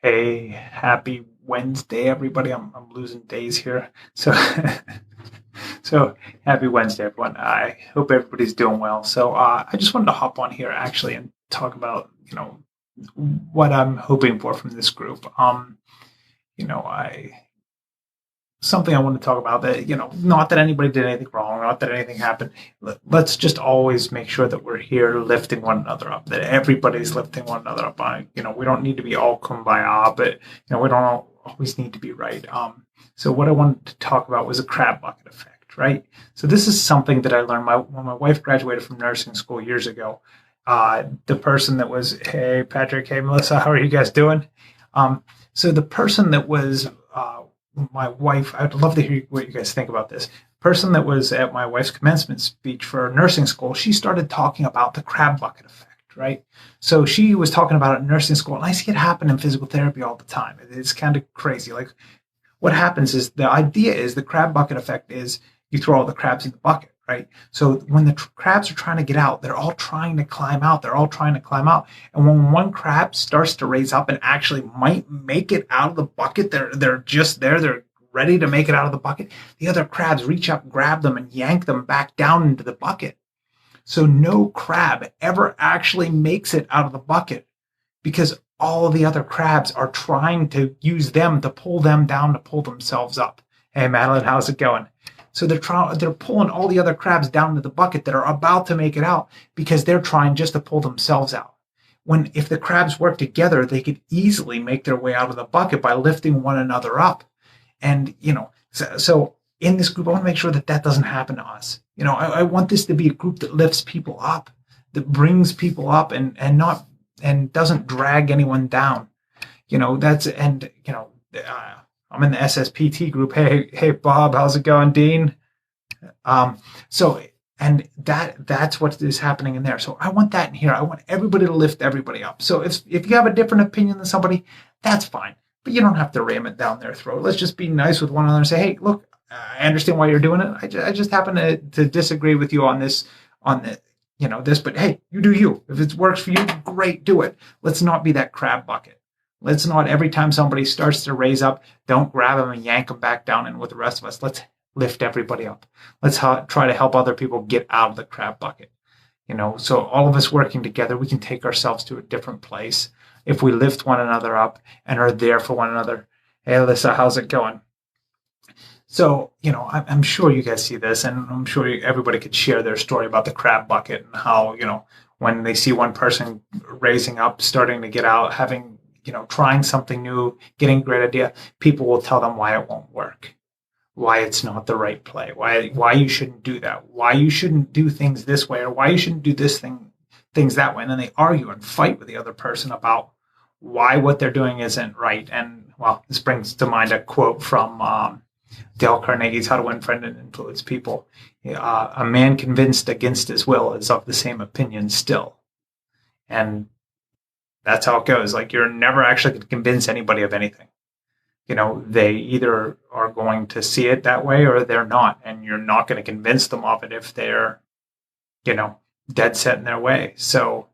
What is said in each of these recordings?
Hey, happy Wednesday, everybody. I'm losing days here. So so happy Wednesday, everyone. I hope everybody's doing well. I just wanted to hop on here actually and talk about, what I'm hoping for from this group. I something I want to talk about that, not that anybody did anything wrong, not that anything happened. Let's just always make sure that we're here lifting one another up, that everybody's lifting one another up. We don't need to be all kumbaya, but, we don't always need to be right. So what I wanted to talk about was a crab bucket effect, right? So this is something that I learned when my wife graduated from nursing school years ago. The person that was, hey, Patrick, hey, Melissa, how are you guys doing? So the person that was, my wife, I'd love to hear what you guys think about this. Person that was at my wife's commencement speech for nursing school, she started talking about the crab bucket effect, right? So she was talking about it in nursing school, and I see it happen in physical therapy all the time. It's kind of crazy. Like, what happens is the idea is the crab bucket effect is you throw all the crabs in the bucket, right? So when the crabs are trying to get out, they're all trying to climb out. They're all trying to climb out. And when one crab starts to raise up and actually might make it out of the bucket, they're just there. They're ready to make it out of the bucket. The other crabs reach up, grab them, and yank them back down into the bucket. So no crab ever actually makes it out of the bucket because all the other crabs are trying to use them to pull them down to pull themselves up. Hey, Madeline, how's it going? So they're pulling all the other crabs down into the bucket that are about to make it out because they're trying just to pull themselves out. If the crabs work together, they could easily make their way out of the bucket by lifting one another up. And, so in this group, I want to make sure that doesn't happen to us. I want this to be a group that lifts people up, that brings people up and doesn't drag anyone down. I'm in the SSPT group. Hey, Bob, how's it going, Dean? That's what is happening in there. So I want that in here. I want everybody to lift everybody up. So if you have a different opinion than somebody, that's fine. But you don't have to ram it down their throat. Let's just be nice with one another and say, hey, look, I understand why you're doing it. I just happen to disagree with you on this, but hey, you do you. If it works for you, great, do it. Let's not be that crab bucket. Let's not, every time somebody starts to raise up, don't grab them and yank them back down in with the rest of us. Let's lift everybody up. Let's try to help other people get out of the crab bucket. So all of us working together, we can take ourselves to a different place if we lift one another up and are there for one another. Hey, Alyssa, how's it going? So, I'm sure you guys see this, and I'm sure everybody could share their story about the crab bucket and how, when they see one person raising up, starting to get out, having, trying something new, getting a great idea, people will tell them why it won't work, why it's not the right play, why you shouldn't do that, why you shouldn't do things this way, or why you shouldn't do things that way. And then they argue and fight with the other person about why what they're doing isn't right. And, well, this brings to mind a quote from Dale Carnegie's How to Win Friends and Influence People. A man convinced against his will is of the same opinion still. And that's how it goes. Like, you're never actually going to convince anybody of anything. They either are going to see it that way or they're not. And you're not going to convince them of it if they're, dead set in their way. So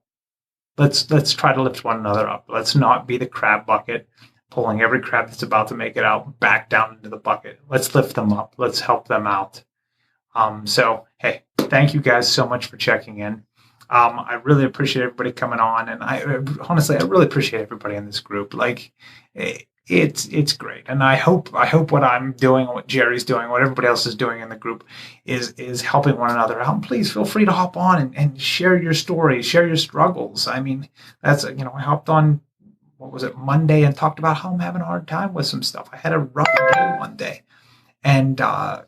let's try to lift one another up. Let's not be the crab bucket, pulling every crab that's about to make it out back down into the bucket. Let's lift them up. Let's help them out. Hey, thank you guys so much for checking in. I really appreciate everybody coming on, and I really appreciate everybody in this group. Like, it's great, and I hope what I'm doing, what Jerry's doing, what everybody else is doing in the group is helping one another out. And please feel free to hop on and share your stories, share your struggles. I mean, that's I hopped on, what was it, Monday, and talked about how I'm having a hard time with some stuff. I had a rough day one day, and I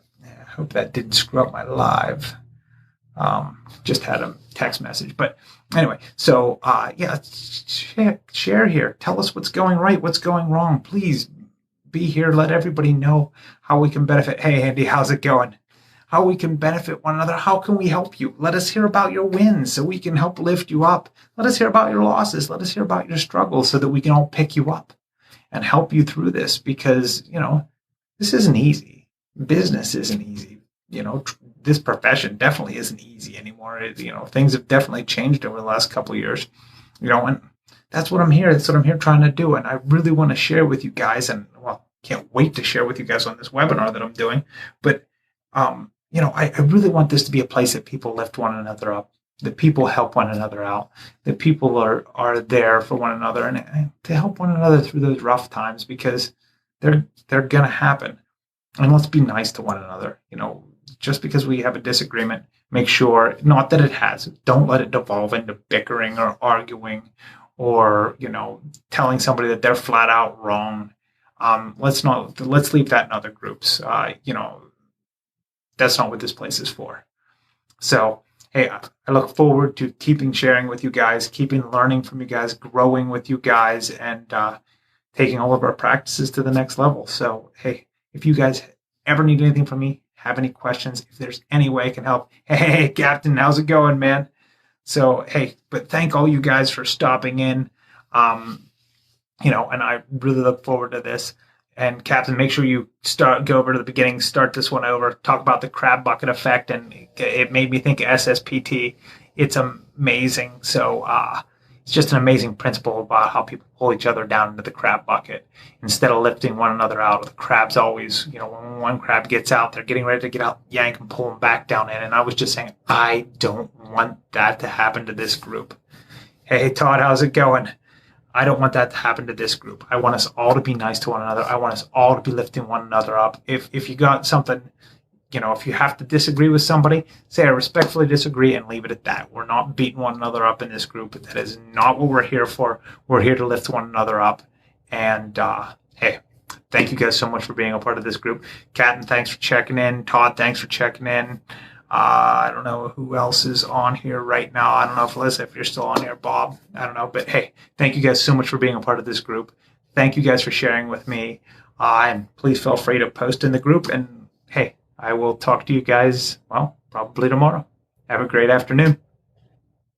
hope that didn't screw up my live. Just had a text message, but anyway, so share here. Tell us what's going right, what's going wrong. Please be here. Let everybody know how we can benefit. Hey, Andy, how's it going? How we can benefit one another. How can we help you? Let us hear about your wins so we can help lift you up. Let us hear about your losses. Let us hear about your struggles so that we can all pick you up and help you through this, because, this isn't easy. Business isn't easy. This profession definitely isn't easy anymore. Things have definitely changed over the last couple of years. And that's what I'm here. That's what I'm here trying to do. And I really want to share with you guys. And well, can't wait to share with you guys on this webinar that I'm doing. But, I really want this to be a place that people lift one another up, that people help one another out, that people are there for one another and to help one another through those rough times, because they're going to happen. And let's be nice to one another. Just because we have a disagreement, make sure, not that it has, don't let it devolve into bickering or arguing or, telling somebody that they're flat out wrong. Let's leave that in other groups. That's not what this place is for. So, hey, I look forward to keeping sharing with you guys, keeping learning from you guys, growing with you guys, and taking all of our practices to the next level. So, hey, if you guys ever need anything from me, have any questions, if there's any way I can help, hey, Captain, how's it going, man? So, hey, but thank all you guys for stopping in. And I really look forward to this. And Captain, make sure you go over to the beginning, start this one over, talk about the crab bucket effect, and it made me think of SSPT. It's amazing. So it's just an amazing principle about how people pull each other down into the crab bucket instead of lifting one another out. The crabs always, when one crab gets out, they're getting ready to get out, yank and pull them back down in. And I was just saying, I don't want that to happen to this group. Hey, Todd, how's it going? I don't want that to happen to this group. I want us all to be nice to one another. I want us all to be lifting one another up. If you got something, if you have to disagree with somebody, say I respectfully disagree and leave it at that. We're not beating one another up in this group. That is not what we're here for. We're here to lift one another up. And hey, thank you guys so much for being a part of this group. Captain, thanks for checking in. Todd, thanks for checking in. I don't know who else is on here right now. I don't know if you're still on here, Bob. I don't know. But hey, thank you guys so much for being a part of this group. Thank you guys for sharing with me. And please feel free to post in the group. And hey, I will talk to you guys, probably tomorrow. Have a great afternoon.